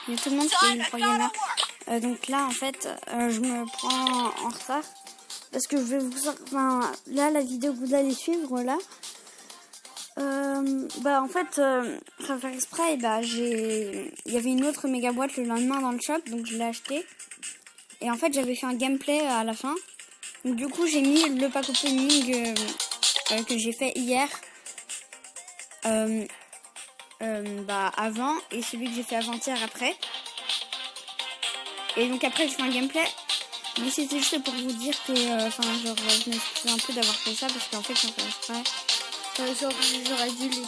Il y a tout le monde qui est une pro gamer. Donc là, en fait, je me prends en retard. Parce que je vais vous sortir... Enfin, là, la vidéo que vous allez suivre, là... en fait, sans faire exprès, il y avait une autre méga boîte le lendemain dans le shop. Donc je l'ai acheté. Et en fait, j'avais fait un gameplay à la fin. Donc du coup, j'ai mis le pack opening que j'ai fait hier. Avant, et celui que j'ai fait avant-hier après. Et donc après j'ai fait un gameplay, mais c'était juste pour vous dire que je m'excuse un peu d'avoir fait ça parce qu'en fait sans faire exprès, j'aurais dû les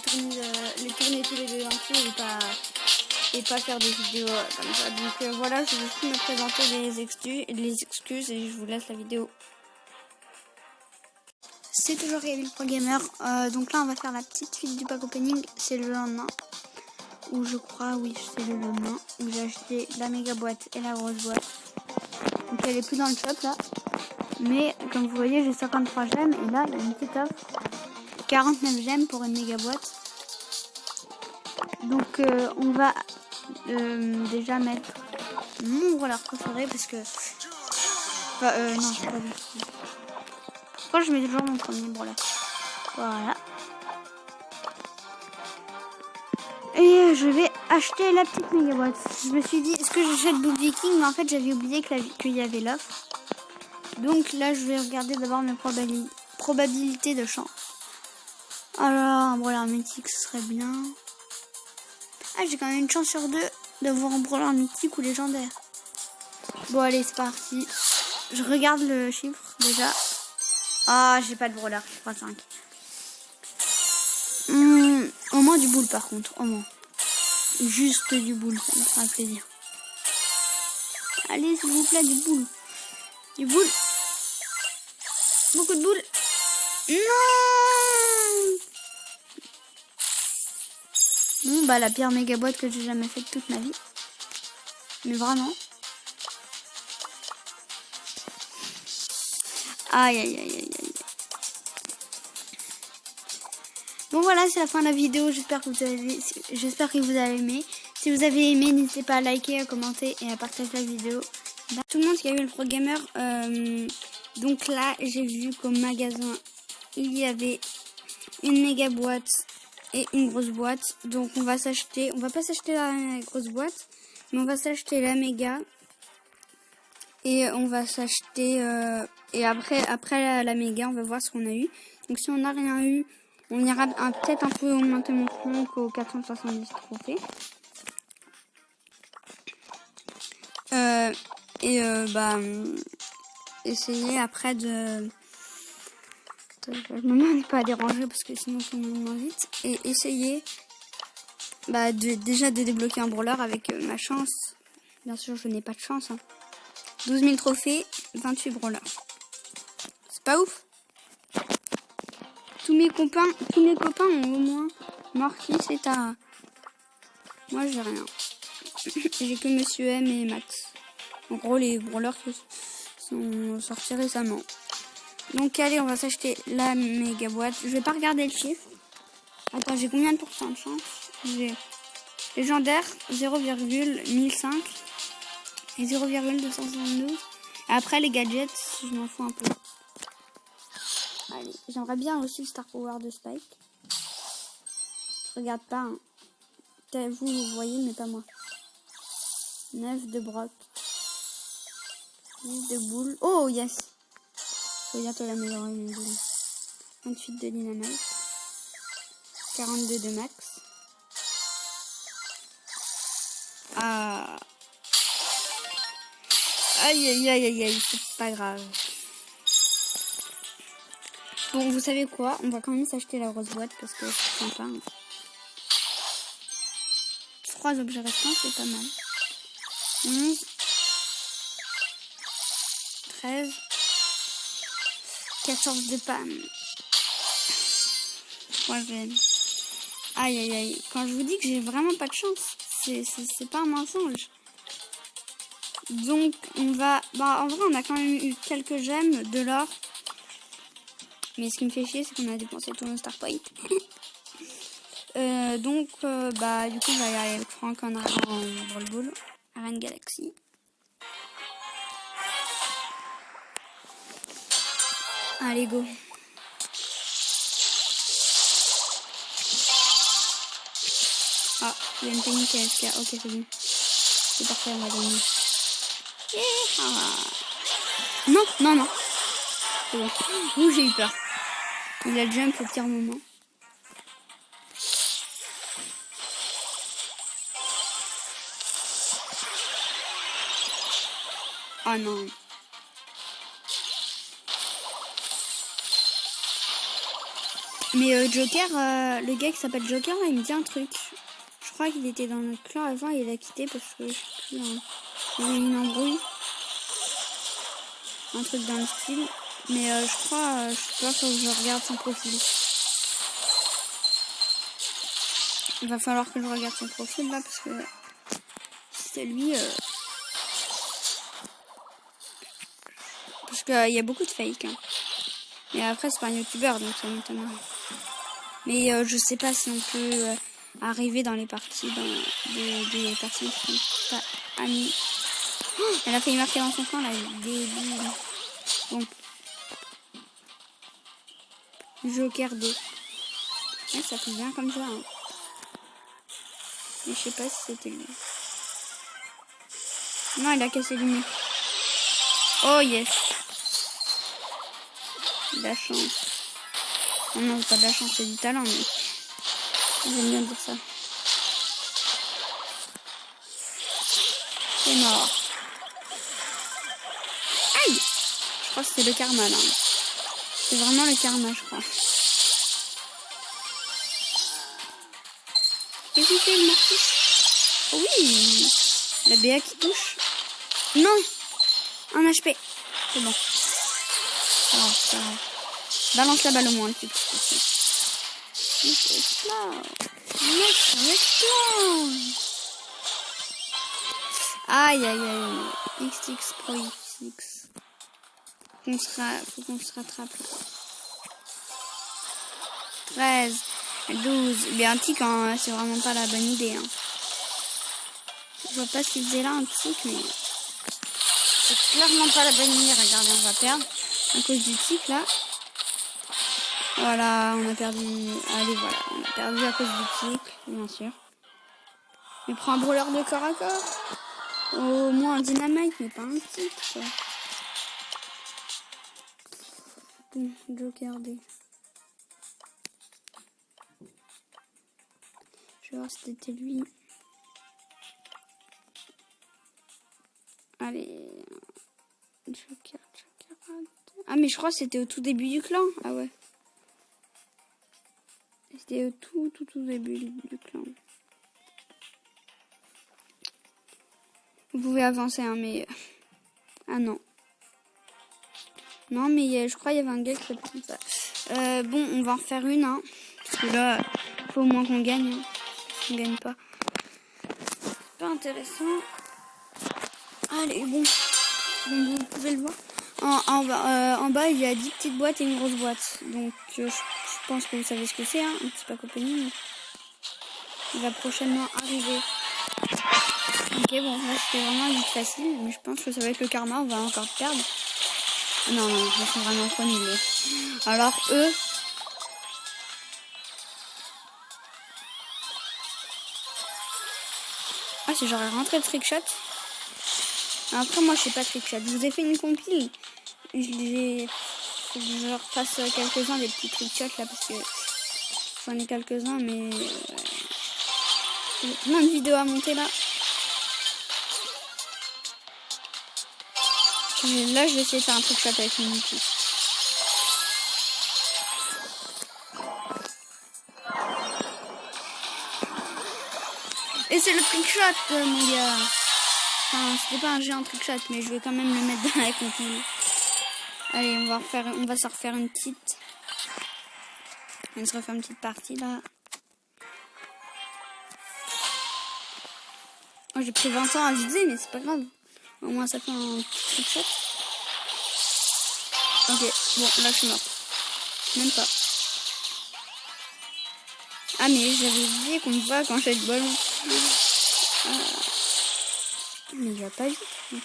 tourner tous les deux d'un coup et pas faire des vidéos comme ça. Donc voilà, je vais juste me présenter les excuses et je vous laisse la vidéo. C'est toujours Kevin Pro Gamer. Donc là on va faire la petite suite du pack opening, c'est le lendemain. Ou je crois, oui, c'est le lendemain où j'ai acheté la méga boîte et la grosse boîte. Donc elle est plus dans le shop là. Mais comme vous voyez, j'ai 53 gemmes et là il y a une petite offre. 49 gemmes pour une méga boîte. Donc on va déjà mettre mon roller préféré parce que... non, c'est pas lui. Pourquoi je mets toujours mon premier brawler? Voilà. Et je vais acheter la petite méga boîte. Je me suis dit, est-ce que j'achète Blue Viking? Mais en fait, j'avais oublié qu'il y avait l'offre. Donc là, je vais regarder d'abord mes probabilités de chance. Alors, un brawler mythique, ce serait bien. Ah, j'ai quand même une chance sur deux d'avoir un brawler mythique ou légendaire. Bon, allez, c'est parti. Je regarde le chiffre déjà. Ah, j'ai pas de brawler, je crois 5. Au moins du boule par contre, au moins. Juste du boule, ça me fera plaisir. Allez, s'il vous plaît, du boule. Du boule. Beaucoup de boules. Non. Bon, bah la pire méga boîte que j'ai jamais faite toute ma vie. Mais vraiment. Aïe, aïe, aïe, aïe, aïe. Bon voilà, c'est la fin de la vidéo. J'espère que vous avez aimé. Si vous avez aimé, n'hésitez pas à liker, à commenter et à partager la vidéo. Tout le monde qui a eu le Pro Gamer. Donc là, j'ai vu qu'au magasin, il y avait une méga boîte et une grosse boîte. Donc on va pas s'acheter la grosse boîte, mais on va s'acheter la méga. Et on va s'acheter... et après la méga, on va voir ce qu'on a eu. Donc si on n'a rien eu, on ira peut-être un peu augmenter mon compte aux 470 trophées. Essayer après de... Je me demande pas à déranger parce que sinon je me demande vite. Et essayer déjà de débloquer un brawler avec ma chance. Bien sûr, je n'ai pas de chance. 12 000 trophées, 28 brawlers. C'est pas ouf. Tous mes copains ont au moins Mortis et Tara. Moi, j'ai rien. J'ai que Monsieur M et Max. En gros, les brawlers qui sont sortis récemment. Donc, allez, on va s'acheter la méga boîte. Je vais pas regarder le chiffre. Attends, j'ai combien de pourcents de chance? J'ai légendaire 0,1005 et 0,272. Après, les gadgets, je m'en fous un peu. Allez, j'aimerais bien aussi le Star Power de Spike. Je regarde pas. Hein. Vous voyez, mais pas moi. 9 de Brock. 10 de boule. Oh, yes. Faut bientôt l'améliorer, une boule. 28 de Dynamite. 42 de Max. Ah. Aïe, aïe, aïe, aïe, aïe, c'est pas grave. Bon, vous savez quoi? On va quand même s'acheter la grosse boîte parce que c'est sympa. Hein. 3 objets restants, c'est pas mal. 11. 13. 14 de Pam. 3 gemmes. Aïe, aïe, aïe. Quand je vous dis que j'ai vraiment pas de chance, c'est pas un mensonge. Donc, on va... en vrai, on a quand même eu quelques gemmes, de l'or. Mais ce qui me fait chier, c'est qu'on a dépensé tout nos star points. Du coup, on va y aller avec Franck en Brawl Ball. Arène Galaxy. Allez, go. Ah, il y a une technique AFK. Ok, c'est bon. C'est parfait, on va gagner. Non, non, non. C'est bon. Ouh, j'ai eu peur. Il a le jump au pire moment. Oh non. Mais Joker, le gars qui s'appelle Joker, là, il me dit un truc. Je crois qu'il était dans notre clan avant et il a quitté parce que je sais plus, il y a eu une embrouille. Un truc dans le style. Mais je crois, je sais pas, faut que je regarde son profil. Il va falloir que je regarde son profil là parce que si c'est lui. Parce qu'il y a beaucoup de fake. Hein. Mais après, c'est pas un youtubeur donc ça m'étonne. Mais je sais pas si on peut arriver dans les parties des personnes qui sont pas amies. Oh, elle a failli marquer dans son camp là. Bon. Joker 2. Ouais, ça fait bien comme ça. Hein. Mais je sais pas si c'était lui. Non, il a cassé le mur. Oh yes. De la chance. Oh non, pas de la chance, c'est du talent, mais j'aime bien dire ça. C'est mort. Aïe! Je crois que c'est le karma là. C'est vraiment le karma, je crois. Qu'est-ce qu'il fait le Marcus? Oui! La BA qui touche. Non! Un HP. C'est bon. Oh, c'est grave. Balance la balle au moins, le petit. Aïe, aïe, aïe. XX Pro XX. Faut qu'on se rattrape. 13, 12. Mais un tic, hein, c'est vraiment pas la bonne idée. Hein. Je vois pas ce qu'il faisait là, un tic, mais c'est clairement pas la bonne idée. Regardez, on va perdre à cause du tic là. Voilà, on a perdu. Allez, voilà, on a perdu à cause du tic, bien sûr. Mais prends un brûleur de corps à corps. Au moins un dynamite, mais pas un tic, quoi. Bon, Joker D. Je vais voir si c'était lui. Allez. Joker. Ah, mais je crois que c'était au tout début du clan. Ah ouais. C'était au tout début du clan. Vous pouvez avancer, hein, mais... Ah non. Non, mais je crois qu'il y avait un gars qui s'appelait comme ça. Bon, on va en refaire une, hein. Parce que là, faut au moins qu'on gagne. Hein. On gagne pas. Pas intéressant. Allez, bon. Donc, vous pouvez le voir. En bas, il y a 10 petites boîtes et une grosse boîte. Donc, je pense que vous savez ce que c'est, hein. Un petit pack opening. Il va prochainement arriver. Ok, bon, là, c'était vraiment vite facile. Mais je pense que ça va être le karma. On va encore perdre. Non, ils sont vraiment trop nuls. Alors, eux... Ah, c'est genre rentré le trickshot. Après, moi, je sais pas trickshot. Je vous ai fait une compile. Faut que je refasse quelques-uns des petits trickshots là, parce que j'en ai quelques-uns, mais j'ai plein de vidéos à monter là. Là, je vais essayer de faire un trickshot avec mon outil. Et c'est le trickshot, mon gars. Enfin, c'était pas un géant trickshot, mais je vais quand même le mettre dans la compile. Allez, on va se refaire une petite. On se refaire une petite partie là. Oh, j'ai pris 20 ans à viser, mais c'est pas grave. Au moins ça fait un petit trickshot. Ok, bon, là je suis mort. Même pas. Ah, mais j'avais oublié qu'on me voit quand j'ai le ballon. mais il va pas vite. Donc.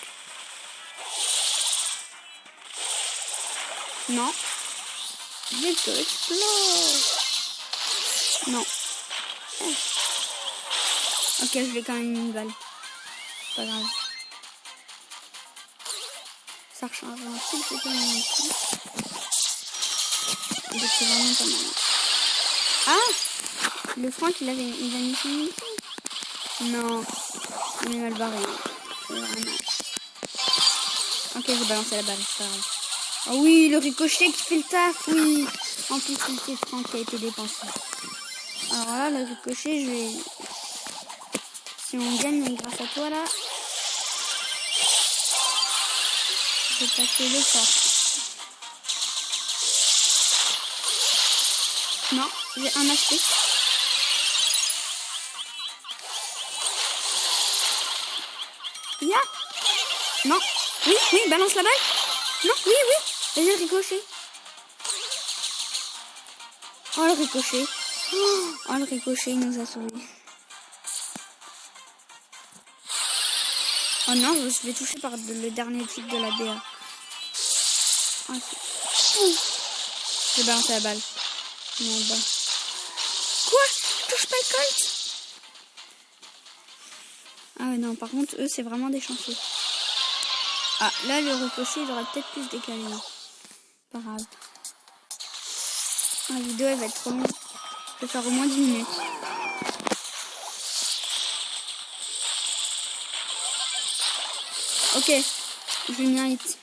Non. Vite, explose. Non. Ok, je l'ai quand même mis une balle. Pas grave. Ça rechange un tout petit peu mon outil. Donc c'est vraiment pas mal. Ah, le Franck il a mis son outil. Non, on est mal barré. Vraiment. Ok, j'ai balancé la balle, c'est pas grave. Oh oui, le ricochet qui fait le taf, oui. En plus, c'est Franck qui a été dépensé. Alors là, le ricochet, je vais... Si on gagne grâce à toi là, je vais passer le fort. Non, j'ai un HP. Ya. Non. Oui, balance la balle. Non, oui. Vas-y, le ricochet. Oh, le ricochet. Oh, le ricochet, il nous a sauvés. Oh non, je me suis fait toucher par le dernier type de la BA. Oh, c'est fou. J'ai balancé la balle. Non, bah. Quoi? Je touche pas le Colt? Ah ouais, non, par contre, eux, c'est vraiment des chanceux. Ah, là, le ricochet, il aurait peut-être plus décalé. Pas grave. La vidéo, elle va être trop longue. Je vais faire au moins 10 minutes. Ok, je lui ai mis un hit.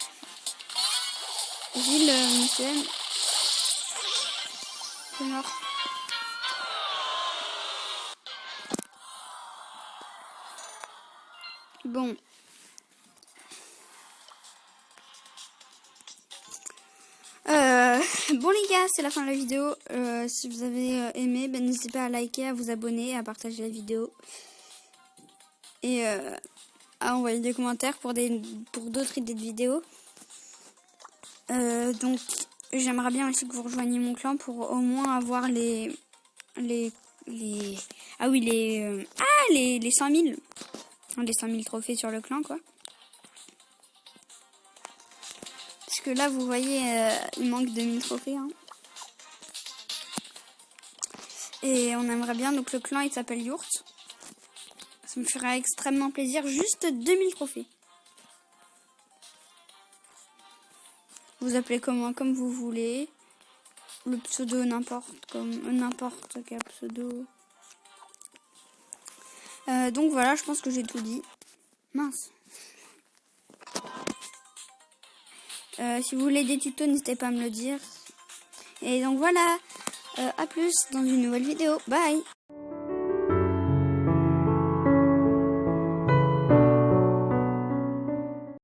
Gilles, monsieur M. C'est mort. Bon. Bon les gars, c'est la fin de la vidéo. Si vous avez aimé, ben, n'hésitez pas à liker, à vous abonner, à partager la vidéo. Et à envoyer des commentaires pour d'autres idées de vidéos. Donc j'aimerais bien aussi que vous rejoigniez mon clan pour au moins avoir les 100 000. Les 100 000 trophées sur le clan, quoi. Parce que là, vous voyez, il manque 2000 trophées. Hein. Et on aimerait bien, donc le clan, il s'appelle Yurt. Ça me ferait extrêmement plaisir, juste 2000 trophées. Vous appelez comment, comme vous voulez. Le pseudo, n'importe quel pseudo. Donc voilà, je pense que j'ai tout dit. Mince. Si vous voulez des tutos, n'hésitez pas à me le dire. Et donc voilà, à plus dans une nouvelle vidéo. Bye.